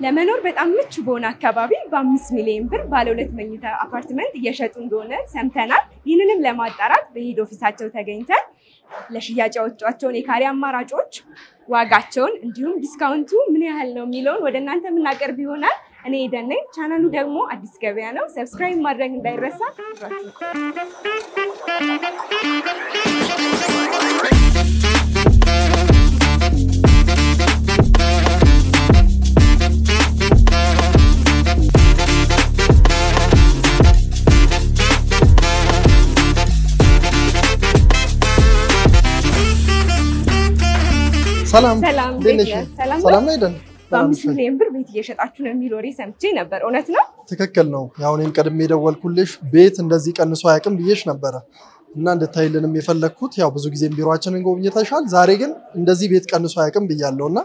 ለመኖር በጣም ምቹ በሆነ አካባቢ በ5 ሚሊዮን ብር ባለ 2 መኝታ አፓርትመንት እየሸጡ እንደሆነ ሰምተናል። ይህንንም ለማጣራት በሄድ ኦፊሳቸው ተገኝተን ለሽያጭ ያወጧቸውን የካሬ አማራጮች ዋጋቸውን እንዲሁም ዲስካውንቱ ምን ያህል ነው የሚለውን ወደ እናንተ የምናቀርብ ይሆናል። እኔ ኤደን ነኝ። ቻናሉ ደግሞ አዲስ ገበያ ነው። ሰብስክራይብ ማድረግ እንዳይረሳ። ሰላም ሰላም አይደል? በ5 ሚሊዮን ብር ቤት እየሸጣችሁ ነው የሚል ወሬ ሰምቼ ነበር። እውነት ነው? ትክክል ነው። ያው እኔም ቀድሜ ደወልኩልሽ ቤት እንደዚህ ቀንሶ አያውቅም ብዬሽ ነበረ እና እንድታይልንም የፈለኩት ያው ብዙ ጊዜ ቢሮአችንን ጎብኝተሻል። ዛሬ ግን እንደዚህ ቤት ቀንሶ አያውቅም ብያለሁና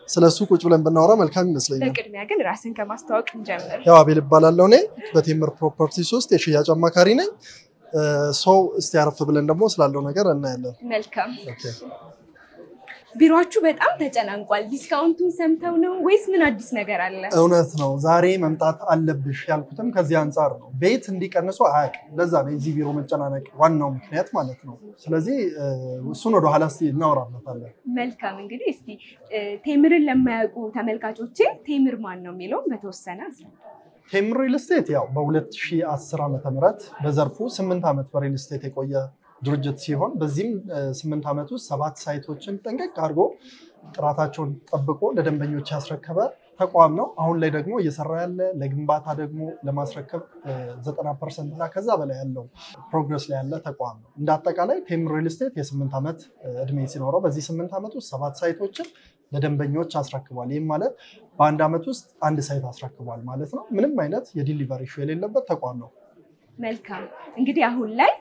ስለሱ ቁጭ ብለን ብናወራ መልካም ይመስለኛል። በቅድሚያ ግን ራስን ከማስተዋወቅ እንጀምር። ያው አቤል እባላለሁ። እኔ በቴምር ፕሮፐርቲስ ውስጥ የሽያጭ አማካሪ ነኝ። ሰው እስቲ አረፍ ብለን ደግሞ ስላለው ነገር እናያለን። መልካም። ቢሮአችሁ በጣም ተጨናንቋል። ዲስካውንቱን ሰምተው ነው ወይስ ምን አዲስ ነገር አለ? እውነት ነው። ዛሬ መምጣት አለብሽ ያልኩትም ከዚህ አንፃር ነው። ቤት እንዲቀንሱ አያውቅም። ለዛ ነው የዚህ ቢሮ መጨናነቅ ዋናው ምክንያት ማለት ነው። ስለዚህ እሱን ወደ ኋላ እስቲ እናወራበታለን። መልካም። እንግዲህ እስቲ ቴምርን ለማያውቁ ተመልካቾቼ ቴምር ማን ነው የሚለው በተወሰነ ቴምር ሪል ስቴት ያው በ2010 ዓ.ም በዘርፉ 8 ዓመት በሪል ስቴት የቆየ ድርጅት ሲሆን በዚህም 8 ዓመት ውስጥ 7 ሳይቶችን ጠንቀቅ አድርጎ ጥራታቸውን ጠብቆ ለደንበኞች ያስረከበ ተቋም ነው። አሁን ላይ ደግሞ እየሰራ ያለ ለግንባታ ደግሞ ለማስረከብ 90% እና ከዛ በላይ ያለው ፕሮግረስ ላይ ያለ ተቋም ነው። እንደ አጠቃላይ ቴምር ሪል ስቴት የ8 ዓመት እድሜ ሲኖረው በዚህ 8 ዓመት ውስጥ 7 ሳይቶችን ለደንበኞች አስረክቧል። ይህም ማለት በአንድ ዓመት ውስጥ አንድ ሳይት አስረክቧል ማለት ነው። ምንም አይነት የዲሊቨሪ ኢሹ የሌለበት ተቋም ነው። መልካም። እንግዲህ አሁን ላይ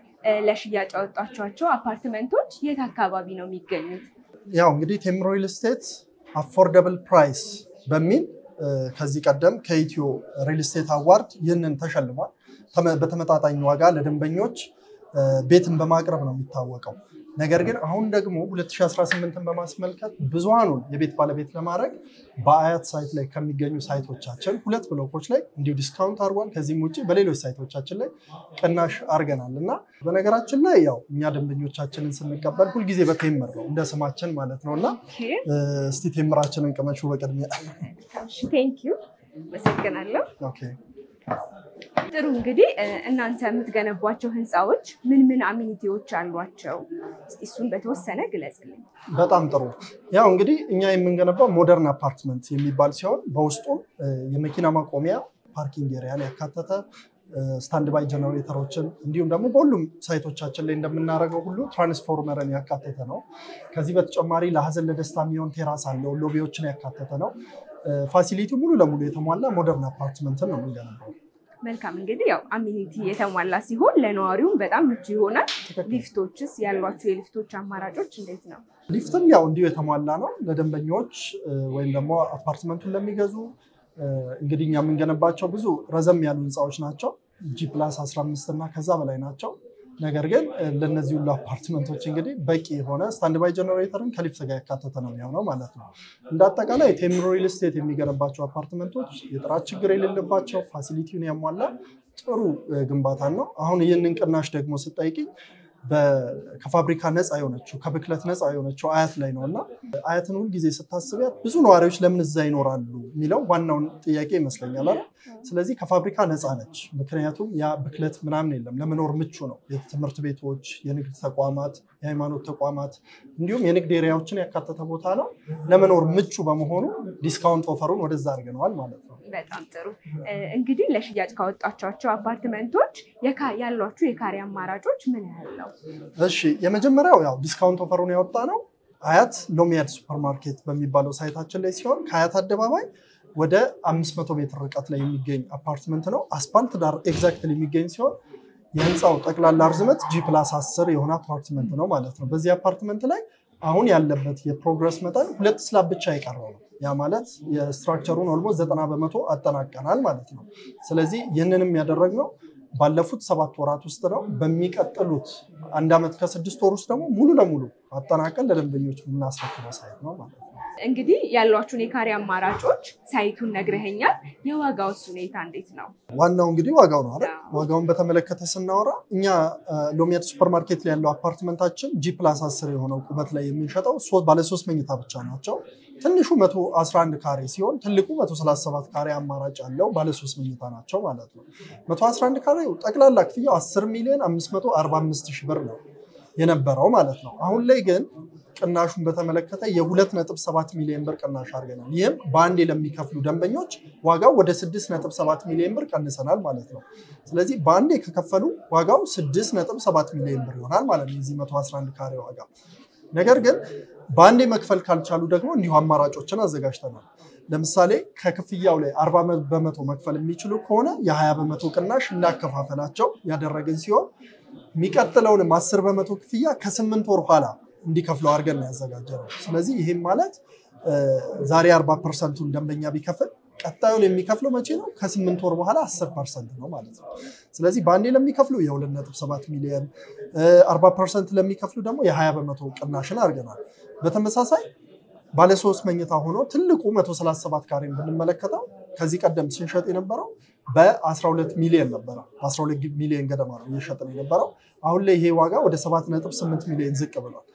ለሽያጭ ያወጣቸው አፓርትመንቶች የት አካባቢ ነው የሚገኙት? ያው እንግዲህ ቴምር ሪል ስቴት አፎርደብል ፕራይስ በሚል ከዚህ ቀደም ከኢትዮ ሪል ስቴት አዋርድ ይህንን ተሸልሟል። በተመጣጣኝ ዋጋ ለደንበኞች ቤትን በማቅረብ ነው የሚታወቀው። ነገር ግን አሁን ደግሞ 2018ን በማስመልከት ብዙሃኑን የቤት ባለቤት ለማድረግ በአያት ሳይት ላይ ከሚገኙ ሳይቶቻችን 2 ብሎኮች ላይ እንዲሁ ዲስካውንት አድርጓል። ከዚህም ውጭ በሌሎች ሳይቶቻችን ላይ ቅናሽ አድርገናል እና በነገራችን ላይ ያው እኛ ደንበኞቻችንን ስንቀበል ሁልጊዜ በቴምር ነው እንደ ስማችን ማለት ነው እና እስቲ ቴምራችንን ቅመሹ በቅድሚያ። ቴንክ ዩ መሰግናለሁ። ኦኬ ጥሩ። እንግዲህ እናንተ የምትገነቧቸው ህንፃዎች ምን አሚኒቲዎች አሏቸው? እስቲ እሱን በተወሰነ ግለጽልኝ። በጣም ጥሩ። ያው እንግዲህ እኛ የምንገነባው ሞደርን አፓርትመንት የሚባል ሲሆን በውስጡም የመኪና ማቆሚያ ፓርኪንግ ኤሪያን ያካተተ ስታንድ ባይ ጀነሬተሮችን እንዲሁም ደግሞ በሁሉም ሳይቶቻችን ላይ እንደምናደርገው ሁሉ ትራንስፎርመርን ያካተተ ነው። ከዚህ በተጨማሪ ለሀዘን ለደስታ የሚሆን ቴራስ አለው፣ ሎቢዎችን ያካተተ ነው። ፋሲሊቲ ሙሉ ለሙሉ የተሟላ ሞደርን አፓርትመንትን ነው የምንገነባው። መልካም። እንግዲህ ያው አሚኒቲ የተሟላ ሲሆን ለነዋሪውም በጣም ምቹ ይሆናል። ሊፍቶችስ ያሏቸው የሊፍቶች አማራጮች እንዴት ነው? ሊፍትም ያው እንዲሁ የተሟላ ነው ለደንበኞች ወይም ደግሞ አፓርትመንቱን ለሚገዙ። እንግዲህ እኛ የምንገነባቸው ብዙ ረዘም ያሉ ህንፃዎች ናቸው። G+15 እና ከዛ በላይ ናቸው። ነገር ግን ለነዚህ ሁሉ አፓርትመንቶች እንግዲህ በቂ የሆነ ስታንድ ባይ ጀነሬተርን ከሊፍት ጋር ያካተተ ነው የሚሆነው ማለት ነው። እንደ አጠቃላይ ቴምር ሪል ስቴት የሚገነባቸው አፓርትመንቶች የጥራት ችግር የሌለባቸው ፋሲሊቲውን ያሟላ ጥሩ ግንባታ ነው። አሁን ይህንን ቅናሽ ደግሞ ስጠይቅኝ ከፋብሪካ ነፃ የሆነችው ከብክለት ነፃ የሆነችው አያት ላይ ነው እና አያትን ሁል ጊዜ ስታስቢያት ብዙ ነዋሪዎች ለምን እዛ ይኖራሉ የሚለው ዋናውን ጥያቄ ይመስለኛል አይደል? ስለዚህ ከፋብሪካ ነፃ ነች። ምክንያቱም ያ ብክለት ምናምን የለም። ለመኖር ምቹ ነው። የትምህርት ቤቶች፣ የንግድ ተቋማት፣ የሃይማኖት ተቋማት እንዲሁም የንግድ ኤሪያዎችን ያካተተ ቦታ ነው። ለመኖር ምቹ በመሆኑ ዲስካውንት ኦፈሩን ወደዛ አድርገነዋል ማለት ነው። በጣም ጥሩ። እንግዲህ ለሽያጭ ካወጣቸው አፓርትመንቶች ያሏችሁ የካሬ አማራጮች ምን ያህል ነው? እሺ፣ የመጀመሪያው ያው ዲስካውንት ኦፈሩን ያወጣ ነው አያት ሎሚያድ ሱፐርማርኬት በሚባለው ሳይታችን ላይ ሲሆን ከአያት አደባባይ ወደ 500 ሜትር ርቀት ላይ የሚገኝ አፓርትመንት ነው። አስፓልት ዳር ኤግዛክትሊ የሚገኝ ሲሆን የህንፃው ጠቅላላ ርዝመት G+10 የሆነ አፓርትመንት ነው ማለት ነው። በዚህ አፓርትመንት ላይ አሁን ያለበት የፕሮግረስ መጠን 2 ስላብ ብቻ የቀረው ነው። ያ ማለት የስትራክቸሩን ኦልሞስት 90% አጠናቀናል ማለት ነው። ስለዚህ ይህንንም ያደረግነው ባለፉት 7 ወራት ውስጥ ነው። በሚቀጥሉት 1 ዓመት ከ6 ወር ውስጥ ደግሞ ሙሉ ለሙሉ አጠናቀን ለደንበኞች የምናስረክበው ሳይት ነው ማለት ነው። እንግዲህ ያሏችሁን የካሬ አማራጮች ሳይቱን ነግረኸኛል። የዋጋውስ ሁኔታ እንዴት ነው? ዋናው እንግዲህ ዋጋው ነው አይደል? ዋጋውን በተመለከተ ስናወራ እኛ ሎሚያድ ሱፐርማርኬት ላይ ያለው አፓርትመንታችን G+10 የሆነው ቁመት ላይ የምንሸጠው ባለ 3 መኝታ ብቻ ናቸው። ትንሹ 111 ካሬ ሲሆን ትልቁ 137 ካሬ አማራጭ ያለው ባለ 3 መኝታ ናቸው ማለት ነው። 111 ካሬው ጠቅላላ ክፍያው 10,545,000 ብር ነው የነበረው ማለት ነው። አሁን ላይ ግን ቅናሹን በተመለከተ የ2.7 ሚሊዮን ብር ቅናሽ አድርገናል። ይህም በአንዴ ለሚከፍሉ ደንበኞች ዋጋው ወደ 6.7 ሚሊዮን ብር ቀንሰናል ማለት ነው። ስለዚህ በአንዴ ከከፈሉ ዋጋው 6.7 ሚሊዮን ብር ይሆናል ማለት ነው የዚህ 111 ካሬ ዋጋ። ነገር ግን በአንዴ መክፈል ካልቻሉ ደግሞ እንዲሁ አማራጮችን አዘጋጅተናል። ለምሳሌ ከክፍያው ላይ 40 በመቶ መክፈል የሚችሉ ከሆነ የ20 በመቶ ቅናሽ እንዳከፋፈላቸው ያደረግን ሲሆን የሚቀጥለውንም 10 በመቶ ክፍያ ከ8 ወር በኋላ እንዲከፍለው አድርገን ያዘጋጀነው። ስለዚህ ይሄም ማለት ዛሬ 40% ደንበኛ ቢከፍል ቀጣዩን የሚከፍለው መቼ ነው? ከ8 ወር በኋላ 10% ነው ማለት ነው። ስለዚህ በአንዴ ለሚከፍሉ የ2.7 ሚሊዮን 40% ለሚከፍሉ ደግሞ የ20 በመቶ ቅናሽን አድርገናል። በተመሳሳይ ባለ 3 መኝታ ሆኖ ትልቁ 137 ካሬን ብንመለከተው ከዚህ ቀደም ስንሸጥ የነበረው በ12 ሚሊዮን ነበር። 12 ሚሊዮን ገደማ ነው እየሸጥን የነበረው። አሁን ላይ ይሄ ዋጋ ወደ 7.8 ሚሊዮን ዝቅ ብሏል።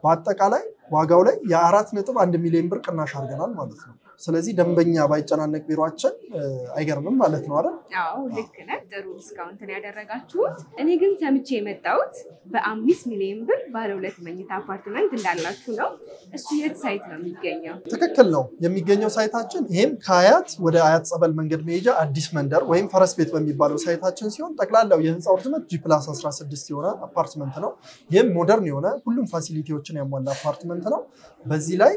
በአጠቃላይ ዋጋው ላይ የ4.1 ሚሊዮን ብር ቅናሽ አድርገናል ማለት ነው። ስለዚህ ደንበኛ ባይጨናነቅ ቢሮአችን አይገርምም ማለት ነው አይደል? አዎ ልክ ነህ። ጥሩ ዲስካውንት ነው ያደረጋችሁት። እኔ ግን ሰምቼ የመጣሁት በ5 ሚሊዮን ብር ባለ 2 መኝታ አፓርትመንት እንዳላችሁ ነው። እሱ የት ሳይት ነው የሚገኘው? ትክክል ነው። የሚገኘው ሳይታችን ይሄም ከአያት ወደ አያት ጸበል መንገድ መሄጃ አዲስ መንደር ወይም ፈረስ ቤት በሚባለው ሳይታችን ሲሆን ጠቅላላው የህንፃው ርዝመት G+16 የሆነ አፓርትመንት ነው። ይህም ሞደርን የሆነ ሁሉም ፋሲሊቲዎችን ያሟላ አፓርትመንት ነው። በዚህ ላይ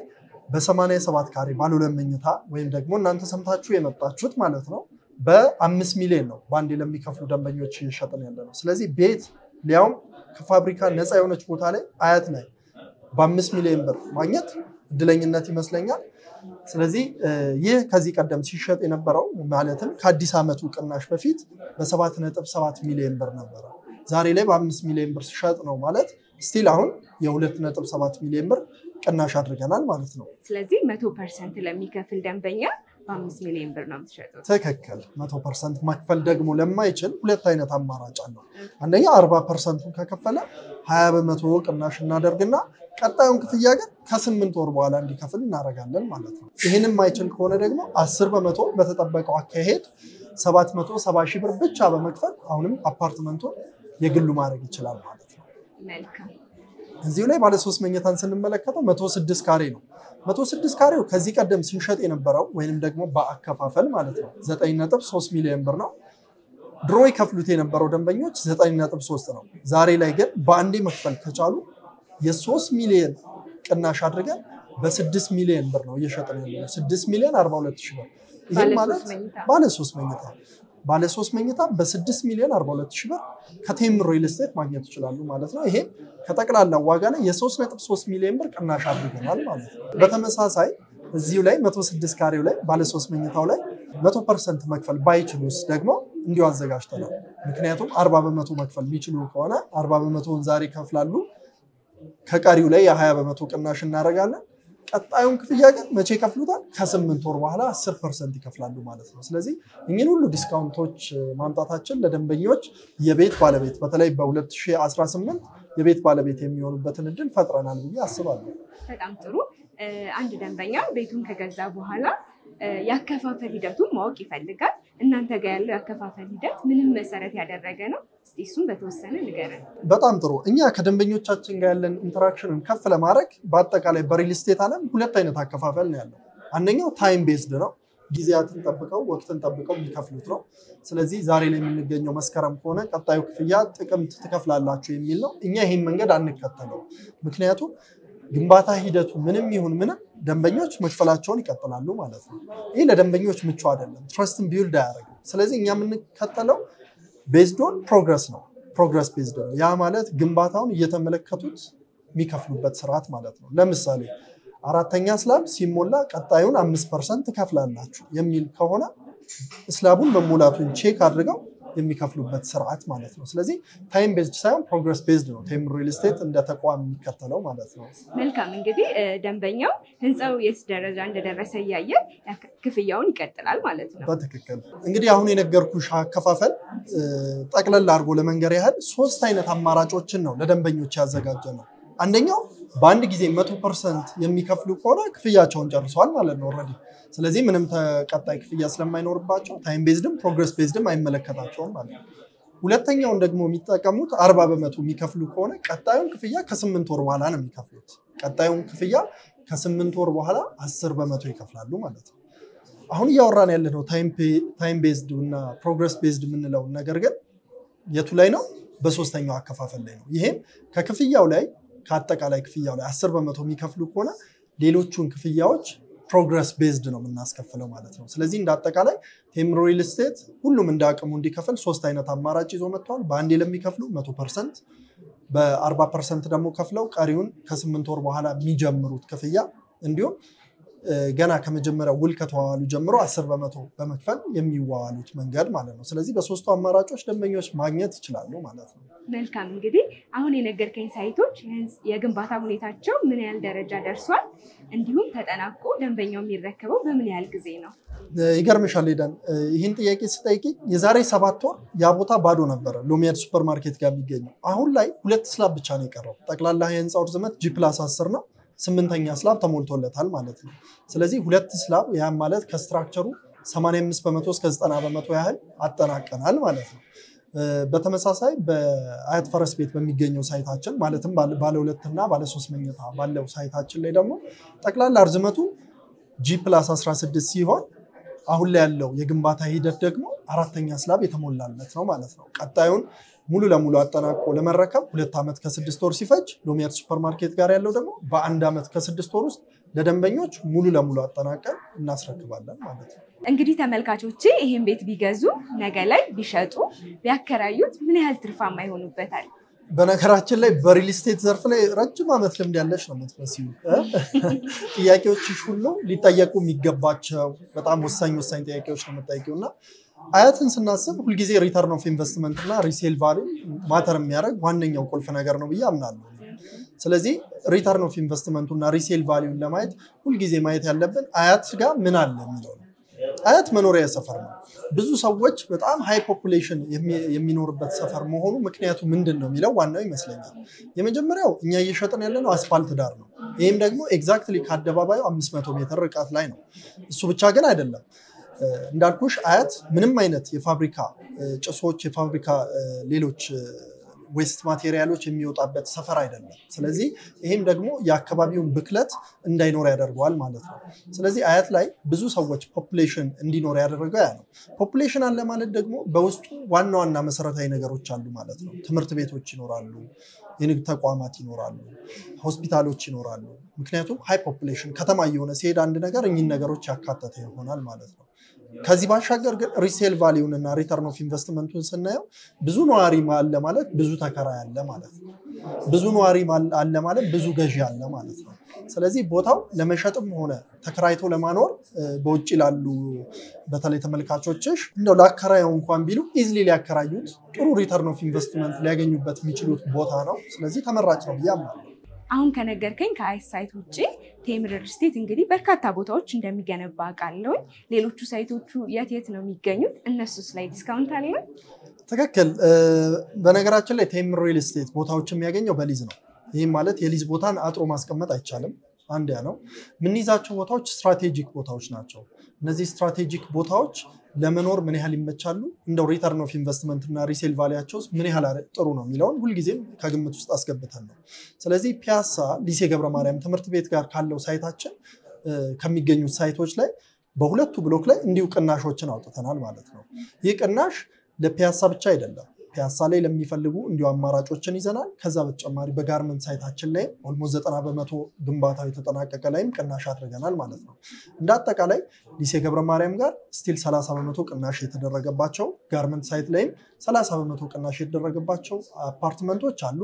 በ87 ካሬ ባለ 2 መኝታ ወይም ደግሞ እናንተ ሰምታችሁ የመጣችሁት ማለት ነው በ5 ሚሊዮን ነው በአንዴ ለሚከፍሉ ደንበኞች እየሸጥን ያለ ነው። ስለዚህ ቤት ሊያውም ከፋብሪካ ነፃ የሆነች ቦታ ላይ አያት ላይ በ5 ሚሊዮን ብር ማግኘት እድለኝነት ይመስለኛል። ስለዚህ ይህ ከዚህ ቀደም ሲሸጥ የነበረው ማለትም ከአዲስ ዓመቱ ቅናሽ በፊት በ7.7 ሚሊዮን ብር ነበረ። ዛሬ ላይ በ5 ሚሊዮን ብር ሲሸጥ ነው ማለት ስቲል አሁን የ2.7 ሚሊዮን ብር ቅናሽ አድርገናል ማለት ነው። ስለዚህ 100% ለሚከፍል ደንበኛ በ5 ሚሊዮን ብር ነው የምትሸጡት? ትክክል። 100% መክፈል ደግሞ ለማይችል ሁለት አይነት አማራጭ አለው። አንደኛ 40%ን ከከፈለ 20 በመቶ ቅናሽ እናደርግና ቀጣዩን ክፍያ ግን ከ8 ወር በኋላ እንዲከፍል እናደርጋለን ማለት ነው። ይህንን ማይችል ከሆነ ደግሞ 10 በመቶ በተጠበቀው አካሄድ 770 ሺህ ብር ብቻ በመክፈል አሁንም አፓርትመንቱን የግሉ ማድረግ ይችላል ማለት ነው። መልካም። እዚሁ ላይ ባለ 3 መኝታን ስንመለከተው 106 ካሬ ነው። 106 ካሬው ከዚህ ቀደም ሲሸጥ የነበረው ወይንም ደግሞ በአከፋፈል ማለት ነው 9.3 ሚሊዮን ብር ነው። ድሮ ይከፍሉት የነበረው ደንበኞች 9.3 ነው። ዛሬ ላይ ግን በአንዴ መክፈል ከቻሉ የ3 ሚሊዮን ቅናሽ አድርገን በ6 ሚሊዮን ብር ነው እየሸጥን ያለው። 6 ሚሊዮን 42 ሺህ ብር። ይሄ ማለት ባለ 3 መኝታ ባለ 3 መኝታ በ6 ሚሊዮን 42 ሺህ ብር ከቴምር ሪል ስቴት ማግኘት ይችላሉ ማለት ነው። ይሄ ከጠቅላላው ዋጋ ላይ የ3.3 ሚሊዮን ብር ቅናሽ አድርገናል ማለት ነው። በተመሳሳይ እዚሁ ላይ 106 ካሬው ላይ ባለ 3 መኝታው ላይ 100% መክፈል ባይችሉስ ደግሞ እንዲሁ አዘጋጅተናል። ምክንያቱም 40 በመቶ መክፈል የሚችሉ ከሆነ 40 በመቶውን ዛሬ ይከፍላሉ። ከቀሪው ላይ የ20 በመቶ ቅናሽ እናደርጋለን። ቀጣዩን ክፍያ ግን መቼ ይከፍሉታል? ከ8 ወር በኋላ 10% ይከፍላሉ ማለት ነው። ስለዚህ እኚህን ሁሉ ዲስካውንቶች ማምጣታችን ለደንበኞች የቤት ባለቤት በተለይ በ2018 የቤት ባለቤት የሚሆኑበትን እድል ፈጥረናል ብዬ አስባለሁ። በጣም ጥሩ። አንድ ደንበኛ ቤቱን ከገዛ በኋላ ያከፋፈል ሂደቱን ማወቅ ይፈልጋል። እናንተ ጋር ያለው ያከፋፈል ሂደት ምንም መሰረት ያደረገ ነው? እስቲ እሱን በተወሰነ ንገረን። በጣም ጥሩ። እኛ ከደንበኞቻችን ጋር ያለን ኢንተራክሽንን ከፍ ለማድረግ በአጠቃላይ በሪል ስቴት ዓለም ሁለት አይነት አከፋፈል ነው ያለው። አንደኛው ታይም ቤዝድ ነው። ጊዜያትን ጠብቀው ወቅትን ጠብቀው የሚከፍሉት ነው። ስለዚህ ዛሬ ላይ የምንገኘው መስከረም ከሆነ ቀጣዩ ክፍያ ጥቅምት ትከፍላላችሁ የሚል ነው። እኛ ይሄን መንገድ አንከተለው። ምክንያቱም ግንባታ ሂደቱ ምንም ይሁን ምንም ደንበኞች መክፈላቸውን ይቀጥላሉ ማለት ነው። ይህ ለደንበኞች ምቹ አይደለም፣ ትረስትን ቢልድ አያደርግም። ስለዚህ እኛ የምንከተለው ቤዝድ ኦን ፕሮግረስ ነው። ፕሮግረስ ቤዝድ ነው። ያ ማለት ግንባታውን እየተመለከቱት የሚከፍሉበት ስርዓት ማለት ነው። ለምሳሌ 4ኛ ስላብ ሲሞላ ቀጣዩን 5% ትከፍላላችሁ የሚል ከሆነ ስላቡን መሙላቱን ቼክ አድርገው የሚከፍሉበት ስርዓት ማለት ነው ስለዚህ ታይም ቤዝድ ሳይሆን ፕሮግረስ ቤዝድ ነው ቴምር ሪል ስቴት እንደ ተቋም የሚከተለው ማለት ነው መልካም እንግዲህ ደንበኛው ህንጻው የት ደረጃ እንደደረሰ ያያየ ክፍያውን ይቀጥላል ማለት ነው በትክክል እንግዲህ አሁን የነገርኩሽ አከፋፈል ጠቅለል አድርጎ ለመንገር ያህል ሶስት አይነት አማራጮችን ነው ለደንበኞች ያዘጋጀነው አንደኛው በአንድ ጊዜ 100% የሚከፍሉ ከሆነ ክፍያቸውን ጨርሰዋል ማለት ነው ኦሬዲ ስለዚህ ምንም ተቀጣይ ክፍያ ስለማይኖርባቸው ታይም ቤዝድም ፕሮግረስ ቤዝድም አይመለከታቸውም ማለት ነው ሁለተኛውን ደግሞ የሚጠቀሙት 40% የሚከፍሉ ከሆነ ቀጣዩን ክፍያ ከ8 ወር በኋላ ነው የሚከፍሉት ቀጣዩን ክፍያ ከ8 ወር በኋላ 10% ይከፍላሉ ማለት ነው አሁን ያወራን ያለነው ታይም ቤዝድ እና ፕሮግረስ ቤዝድ የምንለው ነገር ግን የቱ ላይ ነው በሶስተኛው አከፋፈል ላይ ነው ይሄም ከክፍያው ላይ ከአጠቃላይ ክፍያው ላይ 10% የሚከፍሉ ከሆነ ሌሎቹን ክፍያዎች ፕሮግረስ ቤዝድ ነው የምናስከፍለው ማለት ነው ስለዚህ እንደ አጠቃላይ ቴምር ሪል ስቴት ሁሉም እንደ አቅሙ እንዲከፍል ሶስት አይነት አማራጭ ይዞ መጥቷል በአንዴ ለሚከፍሉ 100% በ40% ደግሞ ከፍለው ቀሪውን ከ8 ወር በኋላ የሚጀምሩት ክፍያ እንዲሁም ገና ከመጀመሪያው ውል ከተዋዋሉ ጀምሮ 10% በመክፈል የሚዋዋሉት መንገድ ማለት ነው ስለዚህ በሶስቱ አማራጮች ደንበኞች ማግኘት ይችላሉ ማለት ነው መልካም እንግዲህ አሁን የነገርከኝ ሳይቶች የግንባታ ሁኔታቸው ምን ያህል ደረጃ ደርሷል እንዲሁም ተጠናቆ ደንበኛው የሚረከበው በምን ያህል ጊዜ ነው ይገርምሻል ሄደን ይህን ጥያቄ ስጠይቂ የዛሬ 7 ወር ያ ቦታ ባዶ ነበር ሎሚያድ ሱፐርማርኬት ጋር የሚገኘው አሁን ላይ 2 ስላብ ብቻ ነው የቀረው ጠቅላላ የህንጻው ርዝመት G+10 ነው 8ኛ ስላብ ተሞልቶለታል ማለት ነው ስለዚህ 2 ስላብ ያ ማለት ከስትራክቸሩ 85% እስከ 90% ያህል አጠናቀናል ማለት ነው በተመሳሳይ በአያት ፈረስ ቤት በሚገኘው ሳይታችን ማለትም ባለ 2 እና ባለ 3 መኝታ ባለው ሳይታችን ላይ ደግሞ ጠቅላላ ርዝመቱ G+16 ሲሆን አሁን ላይ ያለው የግንባታ ሂደት ደግሞ 4ኛ ስላብ የተሞላለት ነው ማለት ነው ቀጣዩን ሙሉ ለሙሉ አጠናቆ ለመረከብ 2 ዓመት ከ6 ወር ሲፈጅ ሎሚያድ ሱፐርማርኬት ጋር ያለው ደግሞ በ1 ዓመት ከ6 ወር ውስጥ ለደንበኞች ሙሉ ለሙሉ አጠናቀን እናስረክባለን ማለት ነው እንግዲህ ተመልካቾቼ ይሄን ቤት ቢገዙ ነገ ላይ ቢሸጡ ቢያከራዩት ምን ያህል ትርፋማ ይሆኑበታል በነገራችን ላይ በሪል ስቴት ዘርፍ ላይ ረጅም ዓመት ልምድ ያለሽ ነው የምትመስዩ ጥያቄዎችሽ ሁሉ ሊጠየቁ የሚገባቸው በጣም ወሳኝ ጥያቄዎች ነው የምትጠይቂውና አያትን ስናስብ ሁሉ ጊዜ ሪተርን ኦፍ ኢንቨስትመንት እና ሪሴል ቫልዩ ማተር የሚያደርግ ዋነኛው ቁልፍ ነገር ነው ብዬ አምናለሁ ስለዚህ ሪተርን ኦፍ ኢንቨስትመንቱ እና ሪሴል ቫልዩን ለማየት ሁሉ ጊዜ ማየት ያለብን አያት ጋር ምን አለ የሚለው አያት መኖሪያ ሰፈር ነው ብዙ ሰዎች በጣም ሃይ ፖፑሌሽን የሚኖርበት ሰፈር መሆኑ ምክንያቱ ምንድነው የሚለው ዋናው ይመስለኛል የመጀመሪያው እኛ እየሸጥን ያለነው አስፋልት ዳር ነው ይሄም ደግሞ ኤግዛክትሊ ከአደባባዩ 500 ሜትር ርቀት ላይ ነው እሱ ብቻ ግን አይደለም እንዳልኩሽ አያት ምንም አይነት የፋብሪካ ጭሶች የፋብሪካ ሌሎች ዌስት ማቴሪያሎች የሚወጣበት ሰፈር አይደለም ስለዚህ ይሄም ደግሞ የአካባቢውን ብክለት እንዳይኖር ያደርጋል ማለት ነው ስለዚህ አያት ላይ ብዙ ሰዎች ፖፑሌሽን እንዲኖር ያደረገው ያ ነው ፖፑሌሽን አለ ማለት ደግሞ በውስጡ ዋና መሰረታዊ ነገሮች አሉ ማለት ነው ትምህርት ቤቶች ይኖራሉ የንግድ ተቋማት ይኖራሉ ሆስፒታሎች ይኖራሉ ምክንያቱም ሃይ ፖፑሌሽን ከተማ የሆነ ሲሄድ አንድ ነገር እኚህ ነገሮች ያካተተ ይሆናል ማለት ነው ከዚህ ባሻገር ግን ሪሴል ቫልዩን እና ሪተርን ኦፍ ኢንቨስትመንቱን ስናየው ብዙ ነዋሪ አለ ማለት ብዙ ተከራይ አለ ማለት ነው ብዙ ነዋሪ አለ ማለት ብዙ ገዢ አለ ማለት ነው ስለዚህ ቦታው ለመሸጥም ሆነ ተከራይቶ ለማኖር በውጪ ላሉ በተለይ ተመልካቾችሽ እንደው ለአከራዩ እንኳን ቢሉ ኢዝሊ ሊያከራዩት ጥሩ ሪተርን ኦፍ ኢንቨስትመንት ሊያገኙበት የሚችሉት ቦታ ነው ስለዚህ ተመራጭ ነው ብያምናለሁ አሁን ከነገርከኝ ከአይስ ሳይት ውጪ ቴምር ሪል ስቴት እንግዲህ በርካታ ቦታዎች እንደሚገነባ አውቃለሁ ሌሎቹ ሳይቶቹ የት ነው የሚገኙት እነሱስ ላይ ዲስካውንት አለ ትክክል በነገራችን ላይ ቴምር ሪል ስቴት ቦታዎች የሚያገኘው በሊዝ ነው ይሄም ማለት የሊዝ ቦታን አጥሮ ማስቀመጥ አይቻልም አንድ ያ ነው ምን ይዛቸው ቦታዎች ስትራቴጂክ ቦታዎች ናቸው እነዚህ ስትራቴጂክ ቦታዎች ለመኖር ምን ያህል ይመቻሉ እንደው ሪተርን ኦፍ ኢንቨስትመንት እና ሪሴል ቫልዩአቸው ምን ያህል ጥሩ ነው የሚለውን ሁሉ ጊዜ ከግምት ውስጥ አስገብተን ነው ስለዚህ ፒያሳ ሊሴ ገብረ ማርያም ትምህርት ቤት ጋር ካለው ሳይታችን ከሚገኙት ሳይቶች ላይ በሁለቱ ብሎክ ላይ እንዲሁ ቅናሾችን አውጥተናል ማለት ነው ይህ ቅናሽ ለፒያሳ ብቻ አይደለም ፒያሳ ላይ ለሚፈልጉ እንዲሁ አማራጮችን ይዘናል ከዛ በተጨማሪ በጋርመንት ሳይታችን ላይ ኦልሞስት 90% ግንባታው የተጠናቀቀ ላይም ቅናሽ አድርገናል ማለት ነው እንደ አጠቃላይ ሊሴ ገብረ ማርያም ጋር ስቲል 30% ቅናሽ የተደረገባቸው ጋርመንት ሳይት ላይም 30% ቅናሽ የተደረገባቸው አፓርትመንቶች አሉ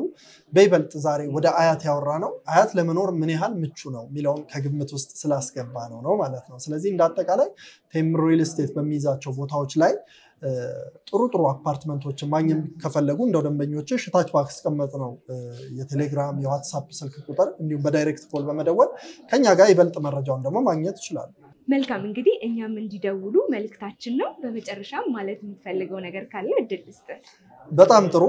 በይበልጥ ዛሬ ወደ አያት ያወራ ነው አያት ለመኖር ምን ያህል ምቹ ነው ሚለውን ከግምት ውስጥ ስላስገባ ነው ማለት ነው ስለዚህ እንደ አጠቃላይ ቴምር ሪል ስቴት በሚይዛቸው ቦታዎች ላይ ጥሩ አፓርትመንቶችን ማግኘት ከፈለጉ እንደው ደንበኞች ታች ባስቀመጥ ነው የቴሌግራም የዋትስአፕ ስልክ ቁጥር እንዲሁም በዳይሬክት ኮል በመደወል ከኛ ጋር ይበልጥ መረጃውን ደግሞ ማግኘት ይችላሉ። መልካም እንግዲህ እኛም እንዲደውሉ መልእክታችን ነው። በመጨረሻ ማለት የምትፈልገው ነገር ካለ እድል ልስጥ። በጣም ጥሩ።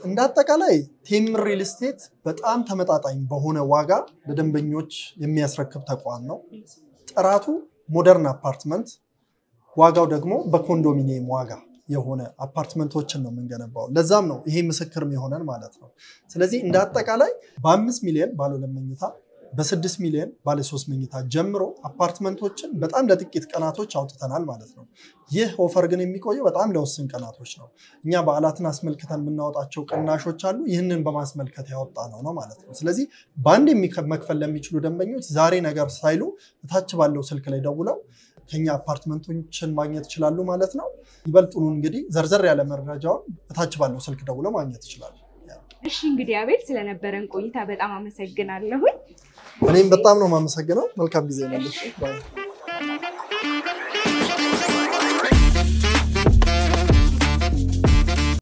እንደ አጠቃላይ ቴምር ሪል ስቴት በጣም ተመጣጣኝ በሆነ ዋጋ ለደንበኞች የሚያስረክብ ተቋም ነው። ጥራቱ ሞደርን አፓርትመንት፣ ዋጋው ደግሞ በኮንዶሚኒየም ዋጋ የሆነ አፓርትመንቶችን ነው የምንገነባው። ለዛም ነው ይሄ ምስክር የሚሆነን ማለት ነው። ስለዚህ እንደ አጠቃላይ በ5 ሚሊዮን ባለ 2 መኝታ በ6 ሚሊዮን ባለ 3 መኝታ ጀምሮ አፓርትመንቶችን በጣም ለጥቂት ቀናቶች አውጥተናል ማለት ነው። ይህ ኦፈር ግን የሚቆየው በጣም ለውስን ቀናቶች ነው። እኛ በዓላትን አስመልክተን የምናወጣቸው ቅናሾች አሉ። ይህንን በማስመልከት ያወጣ ነው ማለት ነው። ስለዚህ በአንድ መክፈል ለሚችሉ ደንበኞች ዛሬ ነገር ሳይሉ ታች ባለው ስልክ ላይ ደውለው ከኛ አፓርትመንቶችን ማግኘት ይችላሉ ማለት ነው። ይበልጡኑ እንግዲህ ዘርዘር ያለ መረጃውን ታች ባለው ስልክ ደውለው ማግኘት ይችላሉ። እሺ እንግዲህ አቤል ስለነበረን ቆይታ በጣም አመሰግናለሁ። እኔም በጣም ነው የማመሰግነው። መልካም ጊዜ ነው።